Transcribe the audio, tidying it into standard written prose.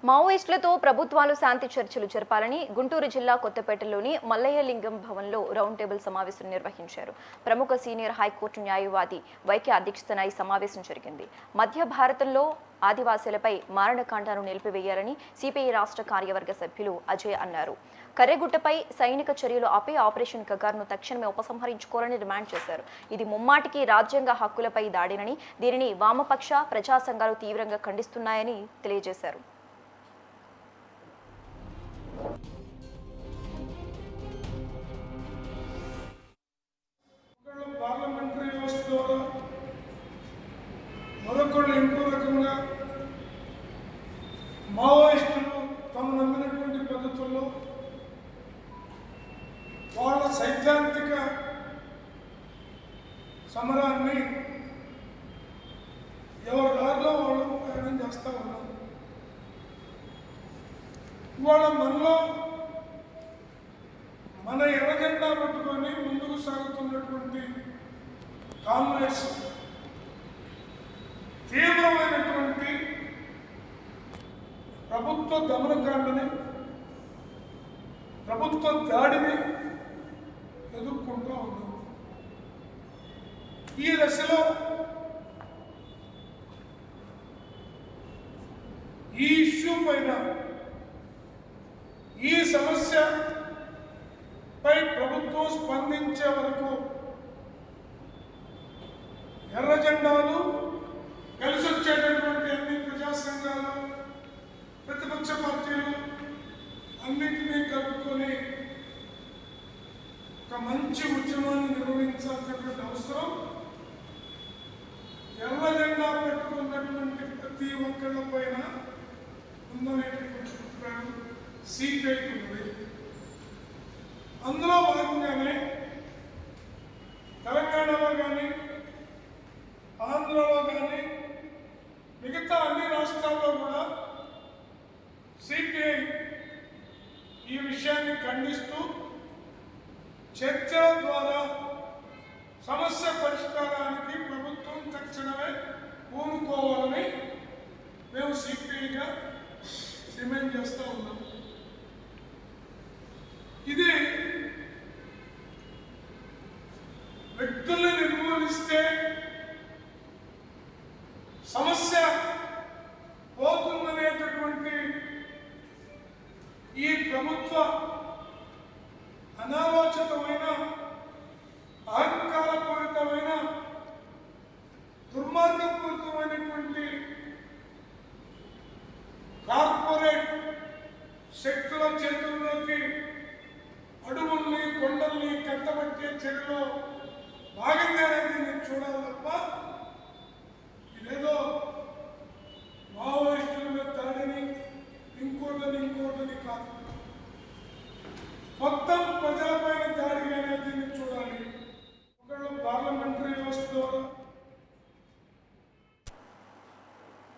మావోయిస్టులతో ప్రభుత్వాలు శాంతి చర్చలు జరపాలని గుంటూరు జిల్లా కొత్తపేటలోని మల్లయ్యలింగం భవన్లో రౌండ్ టేబుల్ సమావేశం నిర్వహించారు. ప్రముఖ సీనియర్ హైకోర్టు న్యాయవాది వైకే అధ్యక్షతన ఈ సమావేశం జరిగింది. మధ్య భారతంలో ఆదివాసీలపై మారణకాండను నిలిపివేయాలని సిపిఐ రాష్ట్ర కార్యవర్గ సభ్యులు అజయ్ అన్నారు. కర్రెగుట్టపై సైనిక చర్యలు ఆపి ఆపరేషన్ కగార్ను తక్షణమే ఉపసంహరించుకోవాలని డిమాండ్ చేశారు. ఇది ముమ్మాటికి రాజ్యాంగ హక్కులపై దాడినని, దీనిని వామపక్ష ప్రజా సంఘాలు తీవ్రంగా ఖండిస్తున్నాయని తెలియజేశారు. పార్లమెంటరీ వ్యవస్థ ద్వారా మరొకళ్ళు ఇంకో రకంగా మావోయిస్టులు తాము నమ్మినటువంటి పద్ధతుల్లో వాళ్ళ సైద్ధాంతిక సమరాన్ని ఎవరి దారిలో వాళ్ళు ప్రయాణం చేస్తూ ఉన్నారు. ఇవాళ మనలో మన ఎర్రజెండా పట్టుకొని ముందుకు సాగుతున్నటువంటి కాంగ్రెస్ తీవ్రమైనటువంటి ప్రభుత్వ దమనకాండని, ప్రభుత్వ దాడిని ఎదుర్కొంటూ ఉన్నాం. ఈ దశలో ఈ ఇష్యూ పైన, ఈ సమస్య పై ప్రభుత్వం స్పందించే వరకు ఎర్ర జెండాలు, కలిసి వచ్చేటటువంటి అన్ని ప్రజా సంఘాలు, ప్రతిపక్ష పార్టీలు అన్నింటినీ కలుపుకొని ఒక మంచి ఉద్యమాన్ని నిర్వహించాల్సినటువంటి అవసరం ఎర్ర జెండా పెట్టుకున్నటువంటి ప్రతి ఒక్కళ్ళ పైన ఉందనేటటువంటి అభిప్రాయం సిపిఐకి ఉంది. అందులో భాగంగానే తెలంగాణలో కానీ, ఆంధ్రలో కానీ, మిగతా అన్ని రాష్ట్రాల్లో కూడా సిపిఐ ఈ విషయాన్ని ఖండిస్తూ చర్చల ద్వారా సమస్య పరిష్కారానికి ప్రభుత్వం తక్షణమే పూనుకోవాలని మేము సిపిఐగా డిమాండ్ చేస్తూ ఉన్నాం. ఇది వ్యక్తుల్ని నిర్మూలిస్తే సమస్య పోతుందనేటటువంటి ఈ ప్రభుత్వ అనాలోచితమైన, అహంకారపూరితమైన, దుర్మార్గపూరితమైనటువంటి కార్పొరేట్ శక్తుల చేతుల్లోకి అడవుల్ని, కొండల్ని కట్టబట్టే చర్యలో భాగంగానే దీన్ని చూడాలి తప్ప ఇదేదో